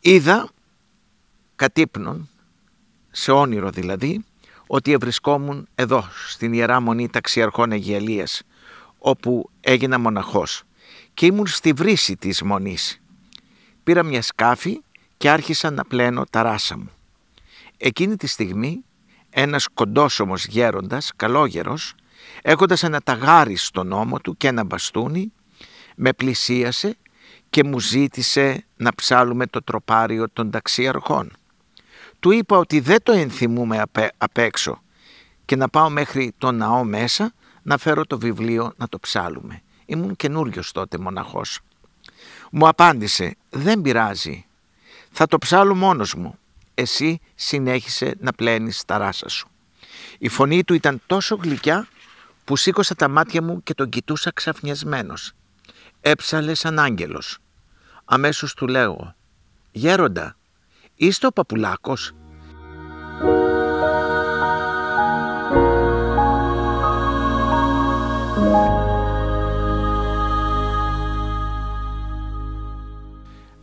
Είδα κατ' ύπνον, σε όνειρο δηλαδή, ότι ευρισκόμουν εδώ στην Ιερά Μονή Ταξιαρχών Αιγιαλίας, όπου έγινα μοναχός και ήμουν στη βρύση της μονής. Πήρα μια σκάφη και άρχισα να πλένω τα ράσα μου. Εκείνη τη στιγμή ένας κοντόσωμος γέροντας, καλόγερος, έχοντας ένα ταγάρι στον ώμο του και ένα μπαστούνι, με πλησίασε και μου ζήτησε να ψάλουμε το τροπάριο των ταξιαρχών. Του είπα ότι δεν το ενθυμούμε απ' έξω και να πάω μέχρι το ναό μέσα να φέρω το βιβλίο να το ψάλουμε. Ήμουν καινούριος τότε μοναχός. Μου απάντησε, δεν πειράζει, θα το ψάλω μόνος μου, εσύ συνέχισε να πλένεις τα ράσα σου. Η φωνή του ήταν τόσο γλυκιά που σήκωσα τα μάτια μου και τον κοιτούσα ξαφνιασμένος. Έψαλε σαν άγγελος. Αμέσως του λέω, γέροντα, είστε ο Παπουλάκος?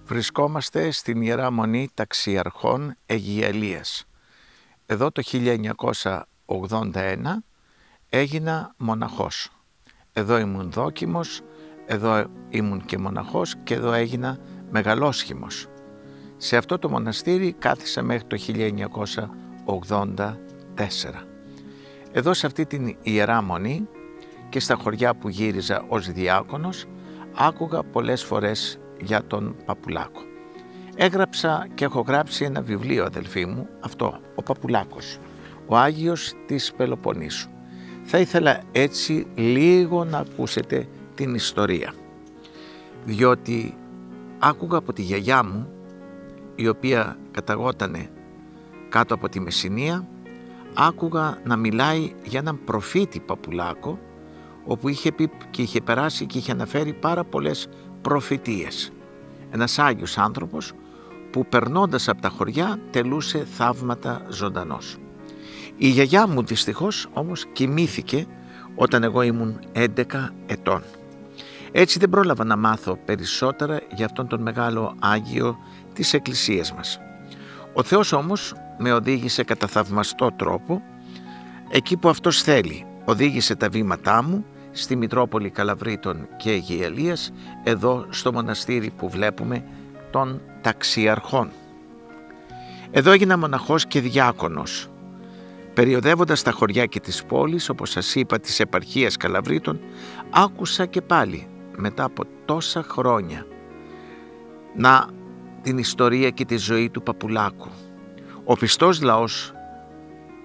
Βρισκόμαστε στην Ιερά Μονή Ταξιαρχών Αιγιαλίας. Εδώ το 1981 έγινα μοναχός. Εδώ ήμουν δόκιμος, εδώ ήμουν και μοναχός και εδώ έγινα μεγαλόσχημος. Σε αυτό το μοναστήρι κάθισα μέχρι το 1984. Εδώ σε αυτή την Ιερά Μονή και στα χωριά που γύριζα ως διάκονος άκουγα πολλές φορές για τον Παπουλάκο. Έγραψα και έχω γράψει ένα βιβλίο, αδελφοί μου, αυτό, ο Παπουλάκος, ο Άγιος της Πελοποννήσου. Θα ήθελα έτσι λίγο να ακούσετε την ιστορία, διότι άκουγα από τη γιαγιά μου, η οποία καταγότανε κάτω από τη Μεσσηνία, άκουγα να μιλάει για έναν προφήτη Παπουλάκο, όπου είχε πει και είχε περάσει και είχε αναφέρει πάρα πολλές προφητείες. Ένας Άγιος άνθρωπος που περνώντας από τα χωριά τελούσε θαύματα ζωντανός. Η γιαγιά μου δυστυχώς όμως κοιμήθηκε όταν εγώ ήμουν 11 ετών. Έτσι δεν πρόλαβα να μάθω περισσότερα για αυτόν τον μεγάλο Άγιο της Εκκλησίας μας. Ο Θεός όμως με οδήγησε κατά θαυμαστό τρόπο εκεί που Αυτός θέλει. Οδήγησε τα βήματά μου στη Μητρόπολη Καλαβρίτων και Αιγιαλίας, εδώ στο μοναστήρι που βλέπουμε των Ταξιαρχών. Εδώ έγινα μοναχός και διάκονος. Περιοδεύοντας τα χωριά και τις πόλεις, όπως σας είπα, της επαρχίας Καλαβρίτων, άκουσα και πάλι μετά από τόσα χρόνια την ιστορία και τη ζωή του Παπουλάκου. Ο πιστός λαός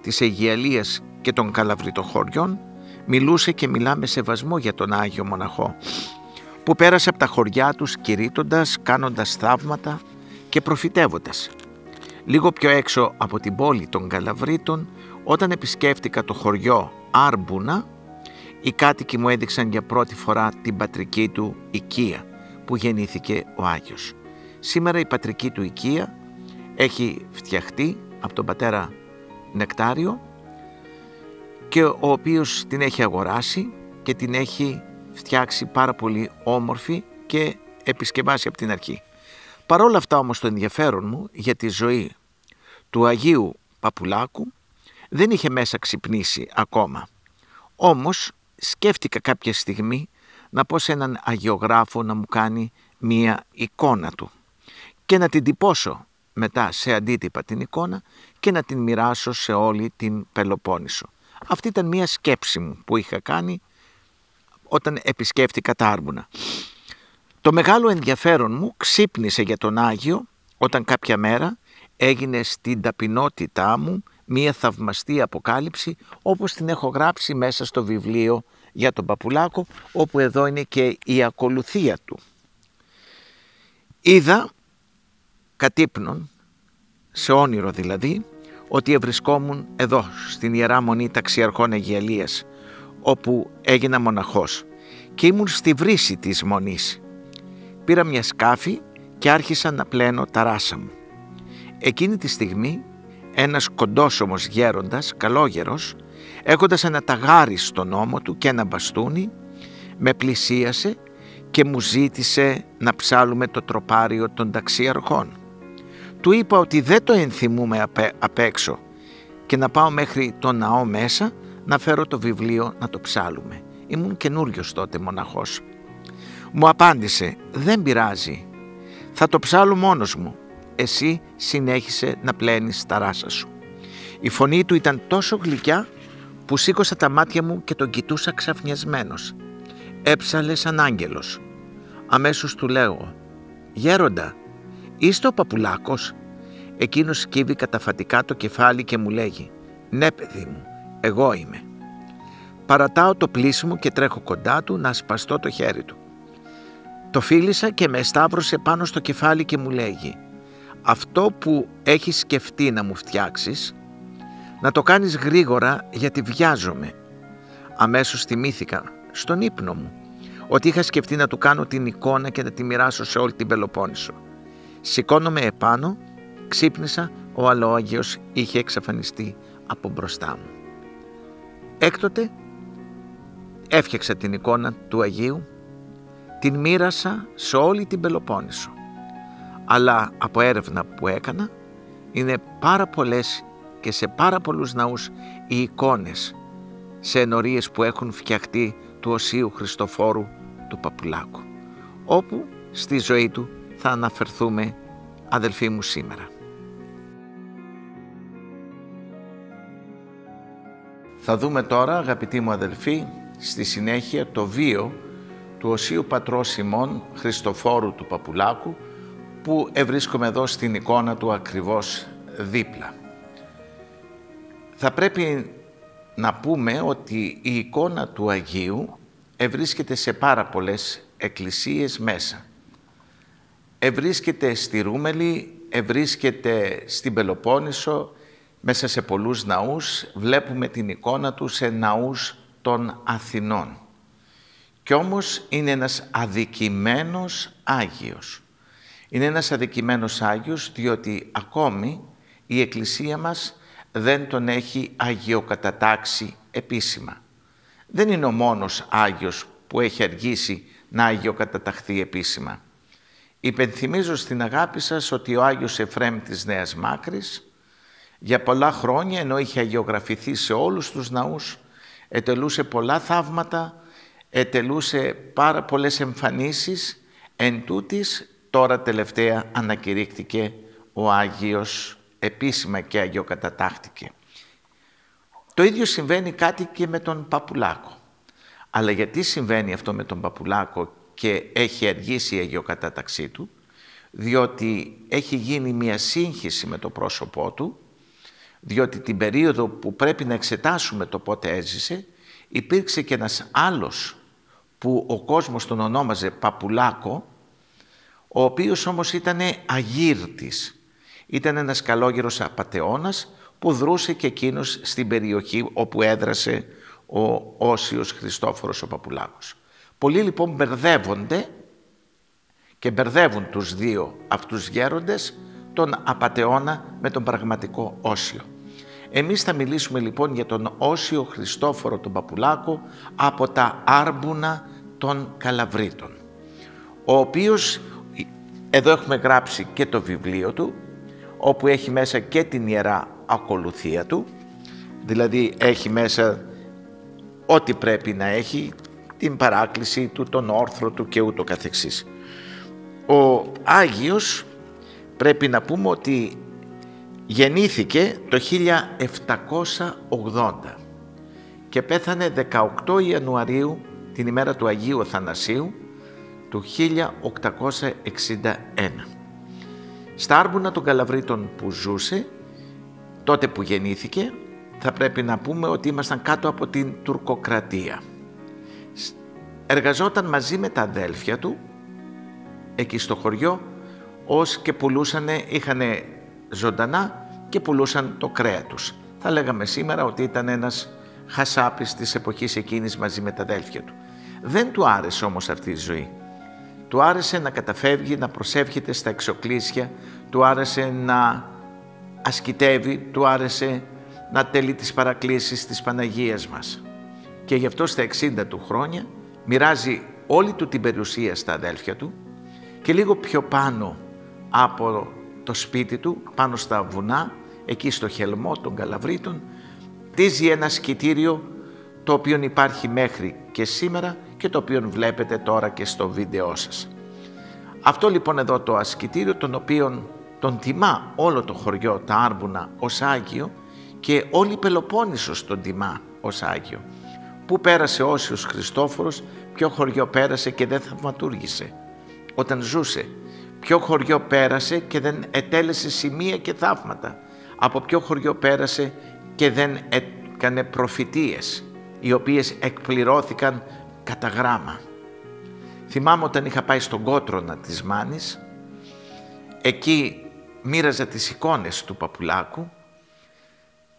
της Αιγιαλίας και των Καλαβριτοχωριών μιλούσε και μιλά με σεβασμό για τον Άγιο Μοναχό, που πέρασε από τα χωριά τους κηρύττοντας, κάνοντας θαύματα και προφητεύοντας. Λίγο πιο έξω από την πόλη των Καλαβρίτων, όταν επισκέφτηκα το χωριό Άρμπουνα, οι κάτοικοι μου έδειξαν για πρώτη φορά την πατρική του οικία, που γεννήθηκε ο Άγιος. Σήμερα η πατρική του οικία έχει φτιαχτεί από τον πατέρα Νεκτάριο, και ο οποίος την έχει αγοράσει και την έχει φτιάξει πάρα πολύ όμορφη και επισκευάσει από την αρχή. Παρόλα αυτά όμως το ενδιαφέρον μου για τη ζωή του Αγίου Παπουλάκου δεν είχε μέσα ξυπνήσει ακόμα. Όμως σκέφτηκα κάποια στιγμή να πω σε έναν αγιογράφο να μου κάνει μία εικόνα του και να την τυπώσω μετά σε αντίτυπα την εικόνα και να την μοιράσω σε όλη την Πελοπόννησο. Αυτή ήταν μία σκέψη μου που είχα κάνει όταν επισκέφτηκα τα Άρμπουνα. Το μεγάλο ενδιαφέρον μου ξύπνησε για τον Άγιο όταν κάποια μέρα έγινε στην ταπεινότητά μου μία θαυμαστή αποκάλυψη, όπως την έχω γράψει μέσα στο βιβλίο για τον Παπουλάκο, όπου εδώ είναι και η ακολουθία του. Είδα κατ' ύπνον, σε όνειρο δηλαδή, ότι ευρισκόμουν εδώ στην Ιερά Μονή Ταξιαρχών Αιγιαλίας, όπου έγινα μοναχός και ήμουν στη βρύση της μονής. Πήρα μια σκάφη και άρχισα να πλένω τα ράσα μου. Εκείνη τη στιγμή ένας κοντόσωμος γέροντας, καλόγερος, έχοντας ένα ταγάρι στον ώμο του και ένα μπαστούνι, με πλησίασε και μου ζήτησε να ψάλουμε το τροπάριο των ταξιαρχών. Του είπα ότι δεν το ενθυμούμε απ' έξω και να πάω μέχρι το ναό μέσα να φέρω το βιβλίο να το ψάλουμε. Ήμουν καινούριος τότε μοναχός. Μου απάντησε, δεν πειράζει, θα το ψάλω μόνος μου. Εσύ συνέχισε να πλένεις τα ράσα σου. Η φωνή του ήταν τόσο γλυκιά που σήκωσα τα μάτια μου και τον κοιτούσα ξαφνιασμένος. Έψαλε σαν άγγελος. Αμέσως του λέω, «Γέροντα, είστε ο Παπουλάκος?» Εκείνος σκύβει καταφατικά το κεφάλι και μου λέγει, «Ναι, παιδί μου, εγώ είμαι». Παρατάω το πλήσιμο και τρέχω κοντά του να σπαστώ το χέρι του. Το φίλησα και με σταύρωσε πάνω στο κεφάλι και μου λέγει, «Αυτό που έχεις σκεφτεί να μου φτιάξεις, να το κάνεις γρήγορα γιατί βιάζομαι». Αμέσως θυμήθηκα στον ύπνο μου ότι είχα σκεφτεί να του κάνω την εικόνα και να τη μοιράσω σε όλη την Πελοπόννησο. Σηκώνομαι επάνω, ξύπνησα, ο Αλόγιος είχε εξαφανιστεί από μπροστά μου. Έκτοτε έφτιαξα την εικόνα του Αγίου, την μοίρασα σε όλη την Πελοπόννησο. Αλλά από έρευνα που έκανα, είναι πάρα πολλές και σε πάρα πολλούς ναούς οι εικόνες σε ενορίες που έχουν φτιαχτεί του Οσίου Χριστοφόρου του Παπουλάκου, όπου στη ζωή του θα αναφερθούμε, αδελφοί μου, σήμερα. Θα δούμε τώρα, αγαπητοί μου αδελφοί, στη συνέχεια το βίο του Οσίου Πατρός ημών Χριστοφόρου του Παπουλάκου, που ευρίσκομαι εδώ στην εικόνα του ακριβώς δίπλα. Θα πρέπει να πούμε ότι η εικόνα του Αγίου ευρίσκεται σε πάρα πολλές εκκλησίες μέσα. Ευρίσκεται στη Ρούμελη, ευρίσκεται στην Πελοπόννησο, μέσα σε πολλούς ναούς. Βλέπουμε την εικόνα του σε ναούς των Αθηνών. Κι όμως είναι ένας αδικημένος Άγιος. Είναι ένας αδικημένος Άγιος διότι ακόμη η Εκκλησία μας δεν τον έχει αγιοκατατάξει επίσημα. Δεν είναι ο μόνος Άγιος που έχει αργήσει να αγιοκαταταχθεί επίσημα. Υπενθυμίζω στην αγάπη σας ότι ο Άγιος Εφραίμ της Νέας Μάκρης για πολλά χρόνια, ενώ είχε αγιογραφηθεί σε όλους τους ναούς, ετελούσε πολλά θαύματα, ετελούσε πάρα πολλές εμφανίσεις, εν τούτης τώρα τελευταία ανακηρύχθηκε ο Άγιος επίσημα και αγιοκατατάχθηκε. Το ίδιο συμβαίνει κάτι και με τον Παπουλάκο. Αλλά γιατί συμβαίνει αυτό με τον Παπουλάκο και έχει αργήσει η αγιοκατάταξή του? Διότι έχει γίνει μια σύγχυση με το πρόσωπό του, διότι την περίοδο που πρέπει να εξετάσουμε το πότε έζησε, υπήρξε και ένας άλλος που ο κόσμος τον ονόμαζε Παπουλάκο, ο οποίος όμως ήταν αγύρτης. Ήταν ένας καλόγερος απατεώνας που δρούσε και εκείνος στην περιοχή όπου έδρασε ο Όσιος Χριστόφορος ο Παπουλάκος. Πολλοί λοιπόν μπερδεύονται και μπερδεύουν τους δύο αυτούς γέροντες, τον απατεώνα με τον πραγματικό Όσιο. Εμείς θα μιλήσουμε λοιπόν για τον Όσιο Χριστόφορο τον Παπουλάκο από τα Άρμπουνα των Καλαβρίτων, ο οποίος, εδώ έχουμε γράψει και το βιβλίο του, όπου έχει μέσα και την Ιερά Ακολουθία του, δηλαδή έχει μέσα ό,τι πρέπει να έχει, την παράκληση του, τον όρθρο του και ούτω καθεξής. Ο Άγιος πρέπει να πούμε ότι γεννήθηκε το 1780 και πέθανε 18 Ιανουαρίου, την ημέρα του Αγίου Αθανασίου, του 1861. Στα Άρμπουνα των Καλαβρίτων που ζούσε, τότε που γεννήθηκε, θα πρέπει να πούμε ότι ήμασταν κάτω από την τουρκοκρατία. Εργαζόταν μαζί με τα αδέλφια του εκεί στο χωριό, ως και πουλούσανε, είχαν ζωντανά και πουλούσαν το κρέα τους. Θα λέγαμε σήμερα ότι ήταν ένας χασάπης της εποχής εκείνης μαζί με τα αδέλφια του. Δεν του άρεσε όμως αυτή η ζωή. Του άρεσε να καταφεύγει, να προσεύχεται στα εξοκλήσια, του άρεσε να ασκητεύει, του άρεσε να τελεί τις παρακλήσεις της Παναγίας μας. Και γι' αυτό στα 60 του χρόνια μοιράζει όλη του την περιουσία στα αδέλφια του και λίγο πιο πάνω από το σπίτι του πάνω στα βουνά, εκεί στο χελμό των Καλαβρίτων, χτίζει ένα ασκητήριο το οποίο υπάρχει μέχρι και σήμερα και το οποίο βλέπετε τώρα και στο βίντεό σας. Αυτό λοιπόν εδώ το ασκητήριο, τον οποίον τον τιμά όλο το χωριό, τα Άρμπουνα, ως Άγιο, και όλη η Πελοπόννησος τον τιμά ως Άγιο. Πού πέρασε ο Όσιος Χριστόφορος, ποιο χωριό πέρασε και δεν θαυματούργησε όταν ζούσε, ποιο χωριό πέρασε και δεν ετέλεσε σημεία και θαύματα, από ποιο χωριό πέρασε και δεν έκανε προφητείες, οι οποίες εκπληρώθηκαν κατά γράμμα. Θυμάμαι όταν είχα πάει στον Κότρονα της Μάνης, εκεί μοίραζα τις εικόνες του Παπουλάκου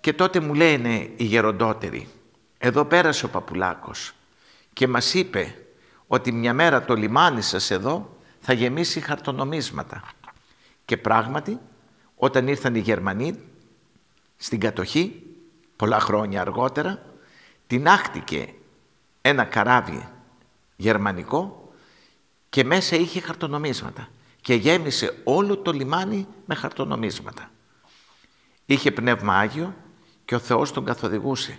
και τότε μου λένε οι γεροντότεροι, εδώ πέρασε ο Παπουλάκος και μας είπε ότι μια μέρα το λιμάνι σας εδώ θα γεμίσει χαρτονομίσματα. Και πράγματι, όταν ήρθαν οι Γερμανοί στην κατοχή, πολλά χρόνια αργότερα, τινάχτηκε ένα καράβι γερμανικό και μέσα είχε χαρτονομίσματα και γέμισε όλο το λιμάνι με χαρτονομίσματα. Είχε πνεύμα Άγιο και ο Θεός τον καθοδηγούσε.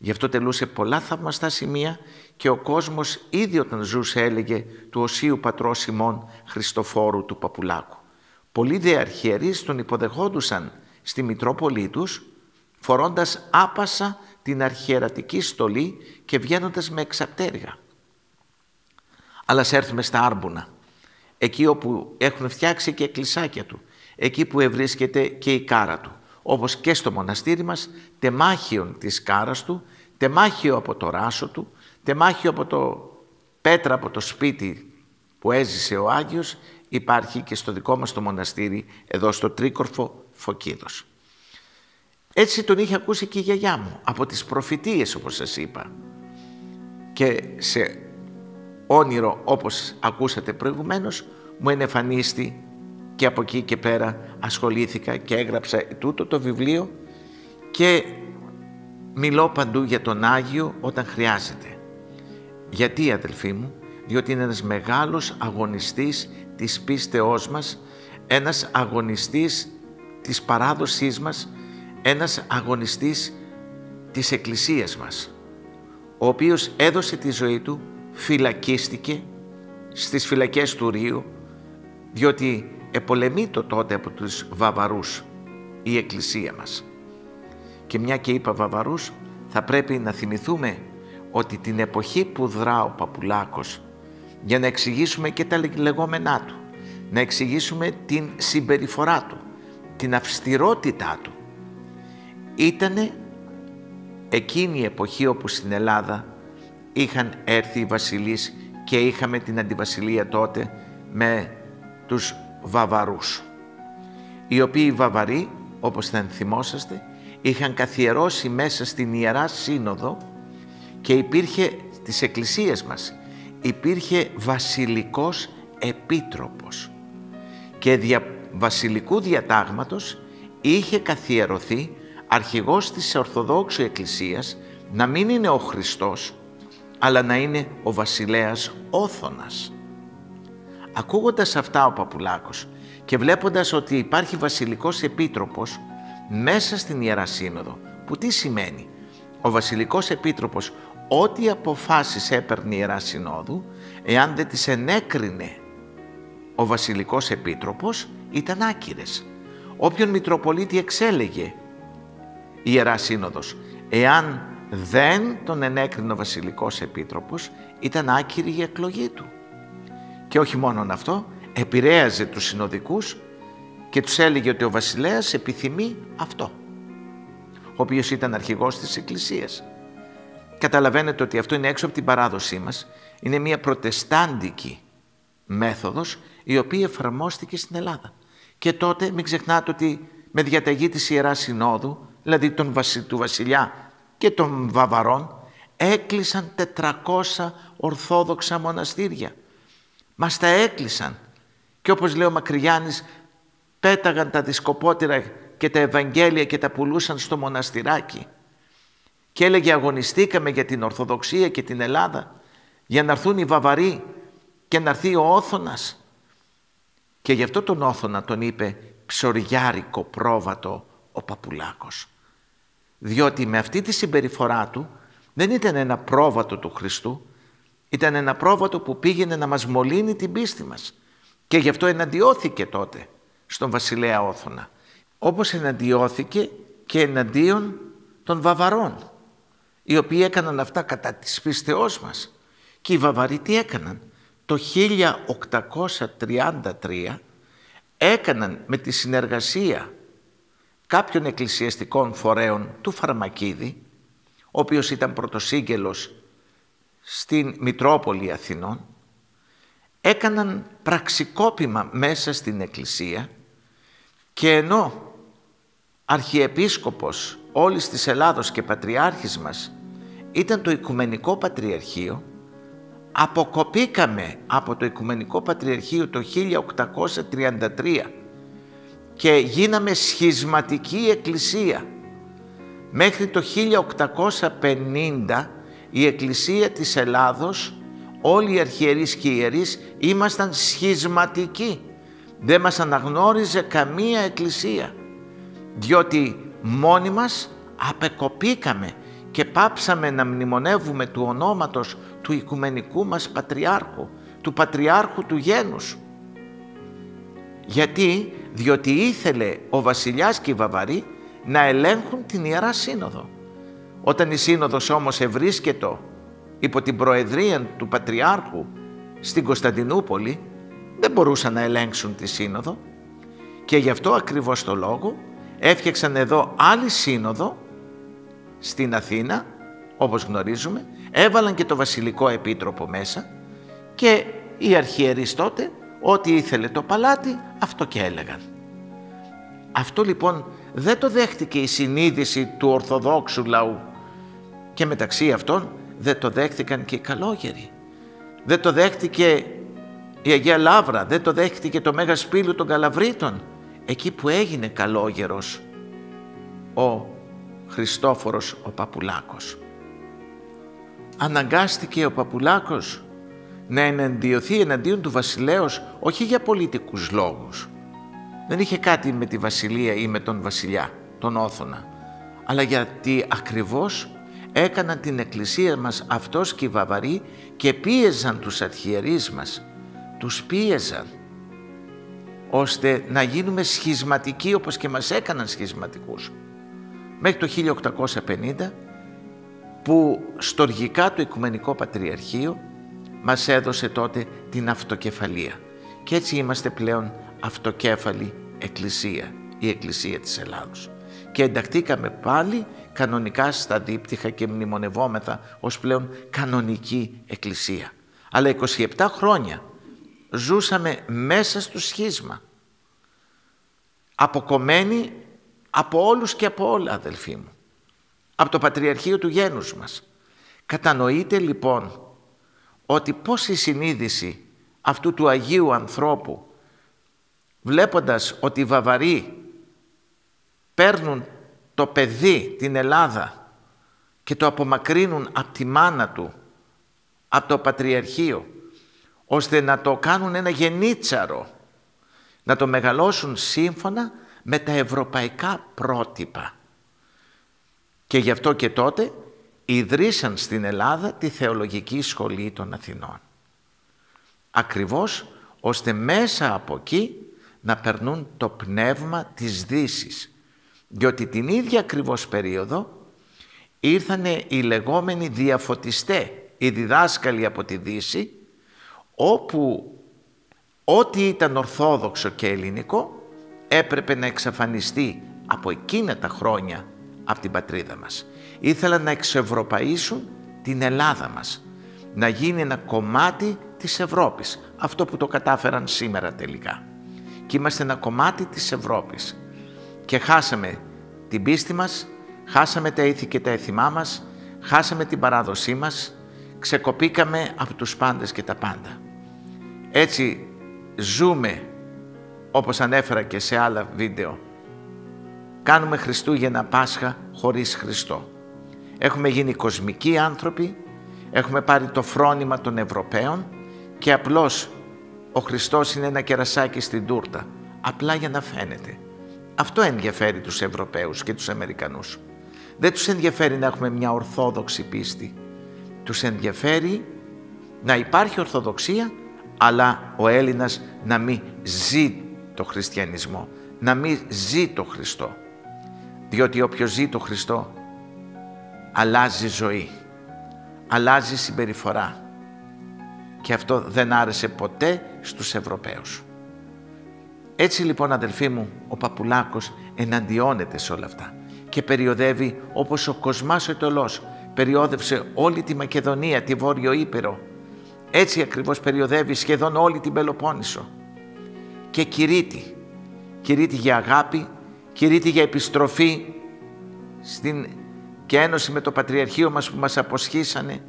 Γι' αυτό τελούσε πολλά θαυμαστά σημεία και ο κόσμος ήδη όταν ζούσε έλεγε του Οσίου Πατρός ημών Χριστοφόρου του Παπουλάκου. Πολλοί δε αρχιερείς τον υποδεχόντουσαν στη Μητρόπολη τους, φορώντας άπασα την αρχιερατική στολή και βγαίνοντας με εξαπτέρυγα. Αλλά ας έρθουμε στα Άρμπουνα, εκεί όπου έχουν φτιάξει και εκκλησάκια του, εκεί που ευρίσκεται και η κάρα του, όπως και στο μοναστήρι μας, τεμάχιον της κάρας του, τεμάχιο από το ράσο του, τεμάχιο από το πέτρα από το σπίτι που έζησε ο Άγιος, υπάρχει και στο δικό μας το μοναστήρι, εδώ στο Τρίκορφο Φωκίδος. Έτσι τον είχε ακούσει και η γιαγιά μου, από τις προφητείες όπως σας είπα. Και σε όνειρο όπως ακούσατε προηγουμένως, μου ενεφανίστη και από εκεί και πέρα ασχολήθηκα και έγραψα τούτο το βιβλίο και μιλώ παντού για τον Άγιο όταν χρειάζεται. Γιατί αδελφοί μου? Διότι είναι ένας μεγάλος αγωνιστής της πίστεώς μας, ένας αγωνιστής της παράδοσής μας, ένας αγωνιστής της Εκκλησίας μας, ο οποίος έδωσε τη ζωή του, φυλακίστηκε στις φυλακές του Ρίου, διότι επολεμείτο τότε από τους Βαβαρούς η Εκκλησία μας. Και μια και είπα Βαβαρούς, θα πρέπει να θυμηθούμε ότι την εποχή που δρά ο Παπουλάκος, για να εξηγήσουμε και τα λεγόμενά του, να εξηγήσουμε την συμπεριφορά του, την αυστηρότητά του, ήτανε εκείνη η εποχή όπου στην Ελλάδα είχαν έρθει οι βασιλείς και είχαμε την αντιβασιλεία τότε με τους Βαβαρούς, οι οποίοι Βαβαροί, όπως θα θυμόσαστε, είχαν καθιερώσει μέσα στην Ιερά Σύνοδο και υπήρχε στις εκκλησίες μας, υπήρχε βασιλικός επίτροπος και δια βασιλικού διατάγματος είχε καθιερωθεί αρχηγός της Ορθοδόξου Εκκλησίας να μην είναι ο Χριστός, αλλά να είναι ο βασιλέας Όθωνας. Ακούγοντας αυτά ο Παπουλάκος και βλέποντας ότι υπάρχει βασιλικός επίτροπος μέσα στην Ιερά Σύνοδο, που τι σημαίνει? Ο βασιλικός επίτροπος ό,τι αποφάσεις έπαιρνε η Ιερά Συνόδου, εάν δεν τις ενέκρινε ο βασιλικός επίτροπος, ήταν άκυρες. Όποιον Μητροπολίτη εξέλεγε η Ιερά Σύνοδος, εάν δεν τον ενέκρινε ο βασιλικός επίτροπος, ήταν άκυρη η εκλογή του. Και όχι μόνον αυτό, επηρέαζε τους συνοδικούς και τους έλεγε ότι ο βασιλέας επιθυμεί αυτό, ο οποίος ήταν αρχηγός της Εκκλησίας. Καταλαβαίνετε ότι αυτό είναι έξω από την παράδοσή μας, είναι μια προτεστάντικη μέθοδος η οποία εφαρμόστηκε στην Ελλάδα. Και τότε μην ξεχνάτε ότι με διαταγή της Ιεράς Συνόδου, δηλαδή του βασιλιά και των Βαβαρών, έκλεισαν 400 ορθόδοξα μοναστήρια. Μας τα έκλεισαν και όπως λέει ο Μακρυγιάννης, πέταγαν τα δισκοπότηρα και τα Ευαγγέλια και τα πουλούσαν στο μοναστηράκι. Και έλεγε αγωνιστήκαμε για την Ορθοδοξία και την Ελλάδα, για να έρθουν οι Βαβαροί και να έρθει ο Όθωνας. Και γι' αυτό τον Όθωνα τον είπε ψωριάρικο πρόβατο ο Παπουλάκος. Διότι με αυτή τη συμπεριφορά του δεν ήταν ένα πρόβατο του Χριστού, ήταν ένα πρόβατο που πήγαινε να μας μολύνει την πίστη μας. Και γι' αυτό εναντιώθηκε τότε στον βασιλέα Όθωνα. Όπως εναντιώθηκε και εναντίον των Βαβαρών, οι οποίοι έκαναν αυτά κατά της πίστεώς μας. Και οι Βαβαροί τι έκαναν? Το 1833 έκαναν με τη συνεργασία κάποιων εκκλησιαστικών φορέων του Φαρμακίδη, ο οποίος ήταν πρωτοσύγγελος στην Μητρόπολη Αθηνών, έκαναν πραξικόπημα μέσα στην εκκλησία και ενώ αρχιεπίσκοπος όλης της Ελλάδος και πατριάρχης μας ήταν το Οικουμενικό Πατριαρχείο, αποκοπήκαμε από το Οικουμενικό Πατριαρχείο το 1833 και γίναμε σχισματική εκκλησία. Μέχρι το 1850 η εκκλησία της Ελλάδος, όλοι οι αρχιερείς και οι ιερείς ήμασταν σχισματικοί. Δεν μας αναγνώριζε καμία εκκλησία, διότι μόνοι μας απεκοπήκαμε και πάψαμε να μνημονεύουμε του ονόματος του οικουμενικού μας Πατριάρχου, του Πατριάρχου του Γένους. Γιατί? Διότι ήθελε ο βασιλιάς και οι Βαβαροί να ελέγχουν την Ιερά Σύνοδο. Όταν η Σύνοδος όμως ευρίσκεται υπό την προεδρία του Πατριάρχου στην Κωνσταντινούπολη, δεν μπορούσαν να ελέγξουν τη Σύνοδο και γι' αυτό ακριβώς το λόγο έφτιαξαν εδώ άλλη Σύνοδο στην Αθήνα, όπως γνωρίζουμε, έβαλαν και το Βασιλικό Επίτροπο μέσα και οι αρχιερείς τότε ό,τι ήθελε το παλάτι αυτό και έλεγαν. Αυτό λοιπόν δεν το δέχτηκε η συνείδηση του Ορθοδόξου λαού και μεταξύ αυτών δεν το δέχτηκαν και οι καλόγεροι. Δεν το δέχτηκε η Αγία Λαύρα, δεν το δέχτηκε το Μέγα Σπήλου των Καλαβρίτων, εκεί που έγινε καλόγερος ο Χριστόφορος ο Παπουλάκος. Αναγκάστηκε ο Παπουλάκος να εναντιωθεί εναντίον του βασιλέως όχι για πολιτικούς λόγους. Δεν είχε κάτι με τη βασιλεία ή με τον βασιλιά, τον Όθωνα, αλλά γιατί ακριβώς έκαναν την εκκλησία μας αυτός και οι Βαβαροί και πίεζαν τους αρχιερείς μας. Τους πίεζαν ώστε να γίνουμε σχισματικοί όπως και μας έκαναν σχισματικούς. Μέχρι το 1850 που στοργικά το Οικουμενικό Πατριαρχείο μας έδωσε τότε την αυτοκεφαλία και έτσι είμαστε πλέον αυτοκέφαλη εκκλησία, η Εκκλησία της Ελλάδος και ενταχθήκαμε πάλι κανονικά στα δίπτυχα και μνημονευόμεθα ως πλέον κανονική εκκλησία. Αλλά 27 χρόνια ζούσαμε μέσα στο σχίσμα, αποκομμένοι από όλους και από όλα, αδελφοί μου, από το Πατριαρχείο του Γένους μας. Κατανοείτε λοιπόν ότι πώς η συνείδηση αυτού του Αγίου ανθρώπου, βλέποντας ότι οι Βαβαροί παίρνουν το παιδί, την Ελλάδα, και το απομακρύνουν από τη μάνα του, από το Πατριαρχείο, ώστε να το κάνουν ένα γενίτσαρο, να το μεγαλώσουν σύμφωνα με τα ευρωπαϊκά πρότυπα. Και γι' αυτό και τότε ιδρύσαν στην Ελλάδα τη Θεολογική Σχολή των Αθηνών. Ακριβώς ώστε μέσα από εκεί να περνούν το πνεύμα της Δύσης. Διότι την ίδια ακριβώς περίοδο ήρθανε οι λεγόμενοι διαφωτιστές, οι διδάσκαλοι από τη Δύση, όπου ό,τι ήταν ορθόδοξο και ελληνικό έπρεπε να εξαφανιστεί από εκείνα τα χρόνια από την πατρίδα μας. Ήθελαν να εξευρωπαίσουν την Ελλάδα μας, να γίνει ένα κομμάτι της Ευρώπης, αυτό που το κατάφεραν σήμερα τελικά. Και είμαστε ένα κομμάτι της Ευρώπης και χάσαμε την πίστη μας, χάσαμε τα ήθη και τα έθιμά μας, χάσαμε την παράδοσή μας, ξεκοπήκαμε από τους πάντες και τα πάντα. Έτσι ζούμε, όπως ανέφερα και σε άλλα βίντεο, κάνουμε Χριστούγεννα Πάσχα χωρίς Χριστό. Έχουμε γίνει κοσμικοί άνθρωποι, έχουμε πάρει το φρόνημα των Ευρωπαίων και απλώς ο Χριστός είναι ένα κερασάκι στην τούρτα, απλά για να φαίνεται. αυτό ενδιαφέρει τους Ευρωπαίους και τους Αμερικανούς. Δεν τους ενδιαφέρει να έχουμε μια ορθόδοξη πίστη. Τους ενδιαφέρει να υπάρχει ορθοδοξία, αλλά ο Έλληνας να μην ζει το χριστιανισμό, να μην ζει το Χριστό. Διότι όποιος ζει το Χριστό αλλάζει ζωή, αλλάζει συμπεριφορά. Και αυτό δεν άρεσε ποτέ στους Ευρωπαίους. Έτσι λοιπόν, αδελφοί μου, ο Παπουλάκος εναντιώνεται σε όλα αυτά και περιοδεύει όπως ο Κοσμάς ο Αιτωλός περιόδευσε όλη τη Μακεδονία, τη Βόρειο Ήπειρο. Έτσι ακριβώς περιοδεύει σχεδόν όλη την Πελοπόννησο. Και κηρύττει. Κηρύττει για αγάπη, κηρύττει για επιστροφή και ένωση με το Πατριαρχείο μας που μας αποσχίσανε.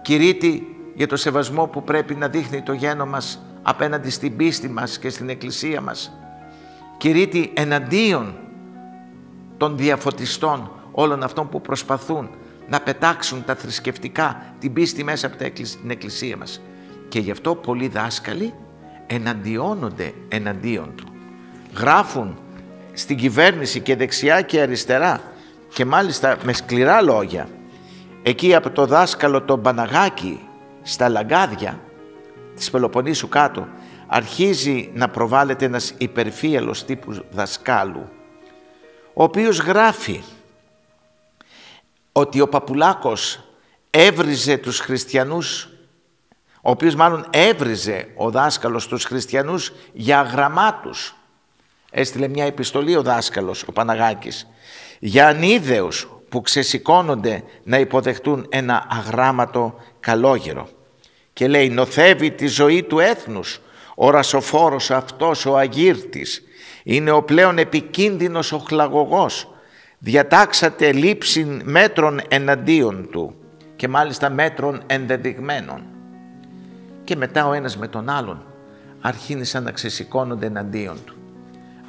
Κηρύττει για το σεβασμό που πρέπει να δείχνει το γένο μας απέναντι στην πίστη μας και στην Εκκλησία μας. Κηρύττει εναντίον των διαφωτιστών, όλων αυτών που προσπαθούν να πετάξουν τα θρησκευτικά, την πίστη μέσα από την Εκκλησία μας. Και γι' αυτό πολλοί δάσκαλοι εναντιώνονται εναντίον του. Γράφουν στην κυβέρνηση και δεξιά και αριστερά και μάλιστα με σκληρά λόγια. Εκεί από το δάσκαλο τον Παναγάκη στα λαγκάδια της Πελοποννήσου κάτω αρχίζει να προβάλλεται ένας υπερφύαλος τύπου δασκάλου, ο οποίος γράφει ότι ο Παπουλάκος έβριζε τους χριστιανούς, ο οποίος μάλλον έβριζε ο δάσκαλος τους χριστιανούς για αγραμμάτους. Έστειλε μια επιστολή ο δάσκαλος, ο Παναγάκης, για ανίδεους που ξεσηκώνονται να υποδεχτούν ένα αγράμματο καλόγερο. Και λέει, νοθεύει τη ζωή του έθνους ο ρασοφόρος αυτός ο αγύρτης. Είναι ο πλέον επικίνδυνος ο χλαγωγός. Διατάξατε λήψη μέτρων εναντίον του και μάλιστα μέτρων ενδεδειγμένων. Και μετά ο ένας με τον άλλον αρχίνησαν να ξεσηκώνονται εναντίον του.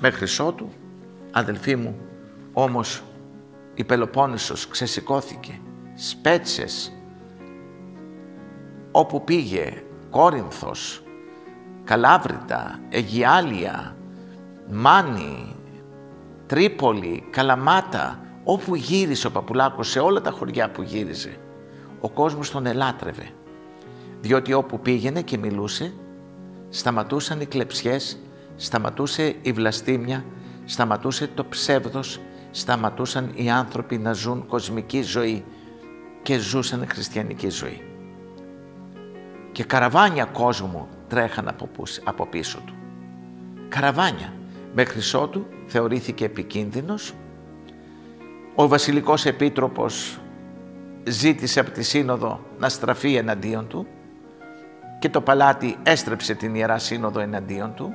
Μέχρι ότου, αδελφοί μου, όμως η Πελοπόννησος ξεσηκώθηκε. Σπέτσες, όπου πήγε, Κόρινθος, Καλάβρητα, Αιγιάλια, Μάνη, Τρίπολη, Καλαμάτα, όπου γύρισε ο Παπουλάκος, σε όλα τα χωριά που γύριζε, ο κόσμος τον ελάτρευε. Διότι όπου πήγαινε και μιλούσε, σταματούσαν οι κλεψιές, σταματούσε η βλαστήμια, σταματούσε το ψεύδος, σταματούσαν οι άνθρωποι να ζουν κοσμική ζωή και ζούσαν χριστιανική ζωή. Και καραβάνια κόσμου τρέχαν από πίσω του. Καραβάνια. Μέχρι ότου θεωρήθηκε επικίνδυνος. Ο βασιλικός επίτροπος ζήτησε από τη Σύνοδο να στραφεί εναντίον του και το παλάτι έστρεψε την Ιερά Σύνοδο εναντίον του.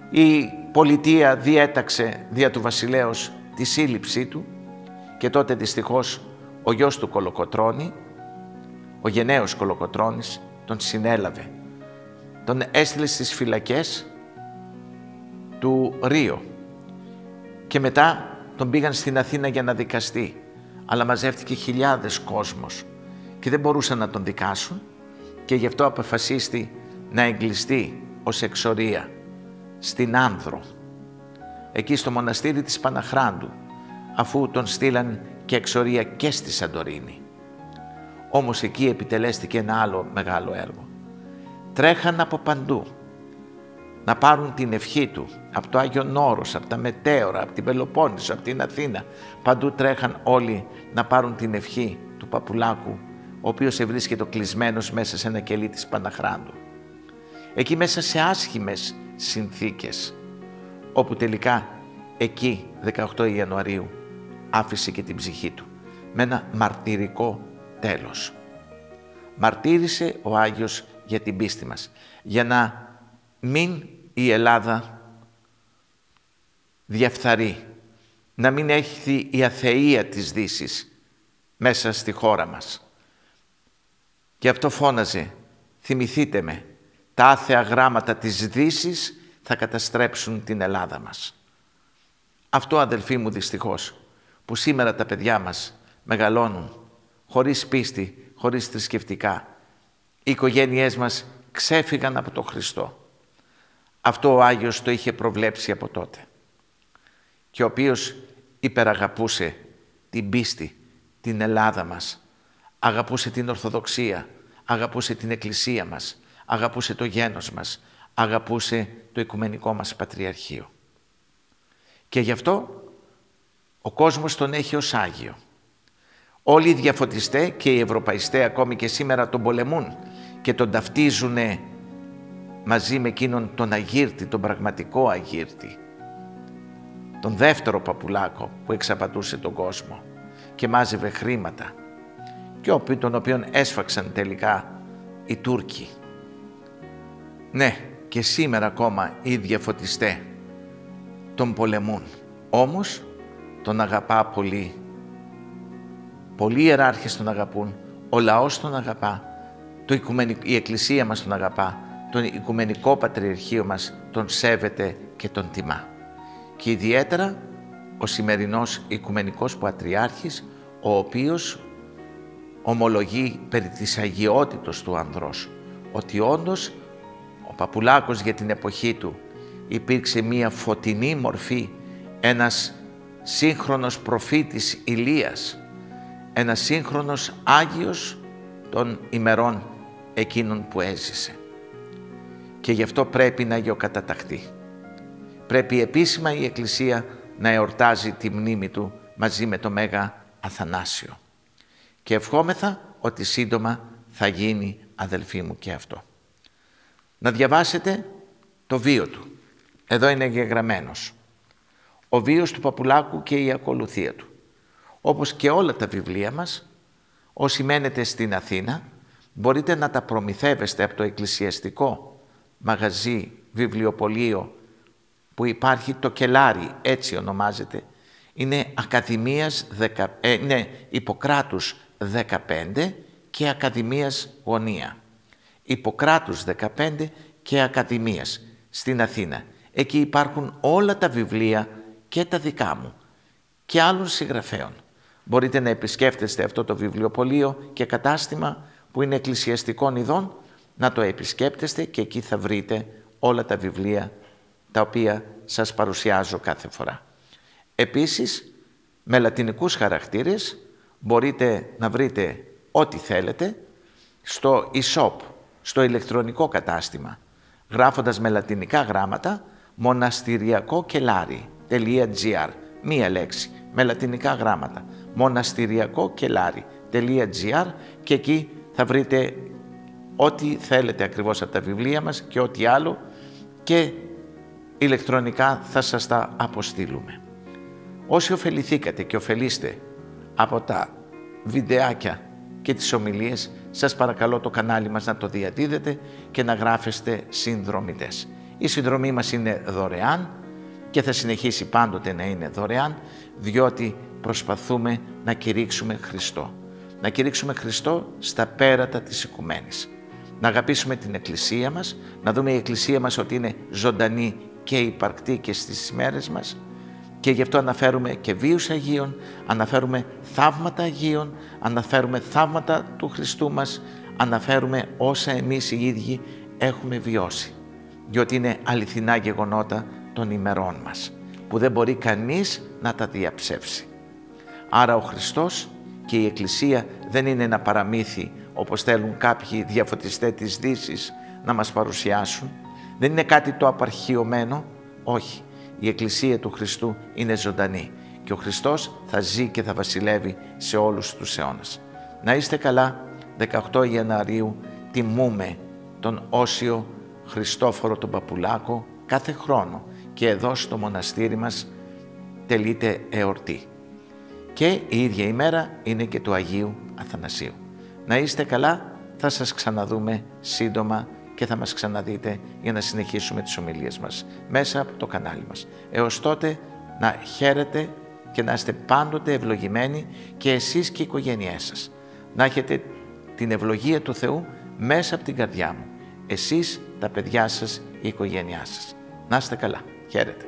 Η πολιτεία διέταξε δια του βασιλέως τη σύλληψή του και τότε δυστυχώς ο γιος του Κολοκοτρώνη, ο γενναίος Κολοκοτρώνης, τον συνέλαβε. Τον έστειλε στις φυλακές του Ρίο και μετά τον πήγαν στην Αθήνα για να δικαστεί. Αλλά μαζεύτηκε χιλιάδες κόσμος και δεν μπορούσαν να τον δικάσουν και γι' αυτό αποφασίστη να εγκλειστεί ως εξορία στην Άνδρο, εκεί στο μοναστήρι της Παναχράντου, αφού τον στείλαν και εξορία και στη Σαντορίνη. Όμως εκεί επιτελέστηκε ένα άλλο μεγάλο έργο. Τρέχαν από παντού να πάρουν την ευχή του, από το Άγιον Όρος, από τα Μετέωρα, από την Πελοπόννησο, από την Αθήνα. Παντού τρέχαν όλοι να πάρουν την ευχή του Παπουλάκου, ο οποίος ευρίσκεται κλεισμένος μέσα σε ένα κελί της Παναχράντου. Εκεί μέσα σε άσχημες συνθήκες, όπου τελικά εκεί 18 Ιανουαρίου άφησε και την ψυχή του με ένα μαρτυρικό τέλος. Μαρτύρησε ο Άγιος για την πίστη μας, για να μην η Ελλάδα διαφθαρεί, να μην έχει η αθεία της Δύσης μέσα στη χώρα μας. Και αυτό φώναζε, θυμηθείτε με, τα άθεα γράμματα της Δύσης θα καταστρέψουν την Ελλάδα μας. Αυτό, αδελφοί μου, δυστυχώς, που σήμερα τα παιδιά μας μεγαλώνουν χωρίς πίστη, χωρίς θρησκευτικά, οι οικογένειές μας ξέφυγαν από τον Χριστό. Αυτό ο Άγιος το είχε προβλέψει από τότε. και ο οποίος υπεραγαπούσε την πίστη, την Ελλάδα μας, αγαπούσε την Ορθοδοξία, αγαπούσε την Εκκλησία μας, αγαπούσε το γένος μας, αγαπούσε το Οικουμενικό μας Πατριαρχείο. Και γι' αυτό ο κόσμος τον έχει ως Άγιο. Όλοι οι διαφωτιστές και οι ευρωπαϊστές ακόμη και σήμερα τον πολεμούν και τον ταυτίζουν μαζί με εκείνον τον Αγύρτη, τον πραγματικό Αγύρτη, τον δεύτερο Παπουλάκο που εξαπατούσε τον κόσμο και μάζευε χρήματα και τον οποίον έσφαξαν τελικά οι Τούρκοι. Ναι, και σήμερα ακόμα οι διαφωτιστές τον πολεμούν. Όμως τον αγαπά πολύ. Πολλοί ιεράρχες τον αγαπούν, ο λαός τον αγαπά, η Εκκλησία μας τον αγαπά, το Οικουμενικό Πατριαρχείο μας τον σέβεται και τον τιμά. Και ιδιαίτερα ο σημερινός Οικουμενικός Πατριάρχης, ο οποίος ομολογεί περί της αγιότητος του ανδρός, ότι όντως ο Παπουλάκος για την εποχή του υπήρξε μία φωτεινή μορφή, ένας σύγχρονος προφήτης Ηλίας, ένας σύγχρονος Άγιος των ημερών εκείνων που έζησε. Και γι' αυτό πρέπει να αγιοκαταταχθεί. Πρέπει επίσημα η Εκκλησία να εορτάζει τη μνήμη του μαζί με το Μέγα Αθανάσιο. Και ευχόμεθα ότι σύντομα θα γίνει, αδελφοί μου, και αυτό. Να διαβάσετε το βίο του. Εδώ είναι εγγεγραμμένος. Ο βίος του Παπουλάκου και η ακολουθία του. Όπως και όλα τα βιβλία μας, όσοι μένετε στην Αθήνα, μπορείτε να τα προμηθεύεστε από το εκκλησιαστικό μαγαζί, βιβλιοπωλείο που υπάρχει, το Κελάρι, έτσι ονομάζεται. Είναι είναι Ιπποκράτους 15 και Ακαδημίας Γωνία. Ιπποκράτους 15 και Ακαδημίας στην Αθήνα. Εκεί υπάρχουν όλα τα βιβλία και τα δικά μου και άλλων συγγραφέων. Μπορείτε να επισκέφτεστε αυτό το βιβλιοπωλείο και κατάστημα που είναι εκκλησιαστικών ειδών, να το επισκέπτεστε και εκεί θα βρείτε όλα τα βιβλία τα οποία σας παρουσιάζω κάθε φορά. Επίσης, με λατινικούς χαρακτήρες μπορείτε να βρείτε ό,τι θέλετε στο e-shop, στο ηλεκτρονικό κατάστημα, γράφοντας με λατινικά γράμματα monastirιακοκελάρι.gr, μία λέξη, με λατινικά γράμματα, monastirιακοκελάρι.gr, και εκεί θα βρείτε ό,τι θέλετε ακριβώς από τα βιβλία μας και ό,τι άλλο, και ηλεκτρονικά θα σας τα αποστείλουμε. Όσοι ωφεληθήκατε και ωφελείστε από τα βιντεάκια και τις ομιλίες, σας παρακαλώ το κανάλι μας να το διαδίδετε και να γράφεστε συνδρομητές. Η συνδρομή μας είναι δωρεάν και θα συνεχίσει πάντοτε να είναι δωρεάν, διότι προσπαθούμε να κηρύξουμε Χριστό. Να κηρύξουμε Χριστό στα πέρατα της οικουμένης. Να αγαπήσουμε την Εκκλησία μας, να δούμε η Εκκλησία μας ότι είναι ζωντανή και υπαρκτή και στις μέρες μας, και γι' αυτό αναφέρουμε και βίους Αγίων, αναφέρουμε θαύματα Αγίων, αναφέρουμε θαύματα του Χριστού μας, αναφέρουμε όσα εμείς οι ίδιοι έχουμε βιώσει, διότι είναι αληθινά γεγονότα των ημερών μας, που δεν μπορεί κανείς να τα διαψεύσει. Άρα ο Χριστός και η Εκκλησία δεν είναι ένα παραμύθι, όπως θέλουν κάποιοι διαφωτιστές της Δύσης να μας παρουσιάσουν. Δεν είναι κάτι το απαρχιωμένο, όχι. Η Εκκλησία του Χριστού είναι ζωντανή και ο Χριστός θα ζει και θα βασιλεύει σε όλους τους αιώνες. Να είστε καλά. 18 Ιανουαρίου τιμούμε τον Όσιο Χριστόφορο τον Παπουλάκο κάθε χρόνο και εδώ στο μοναστήρι μας τελείται εορτή. Και η ίδια ημέρα είναι και του Αγίου Αθανασίου. Να είστε καλά, θα σας ξαναδούμε σύντομα και θα μας ξαναδείτε για να συνεχίσουμε τις ομιλίες μας μέσα από το κανάλι μας. Έως τότε να χαίρετε και να είστε πάντοτε ευλογημένοι και εσείς και οι οικογένειές σας. Να έχετε την ευλογία του Θεού μέσα από την καρδιά μου. Εσείς, τα παιδιά σας, η οικογένειά σας. Να είστε καλά. Χαίρετε.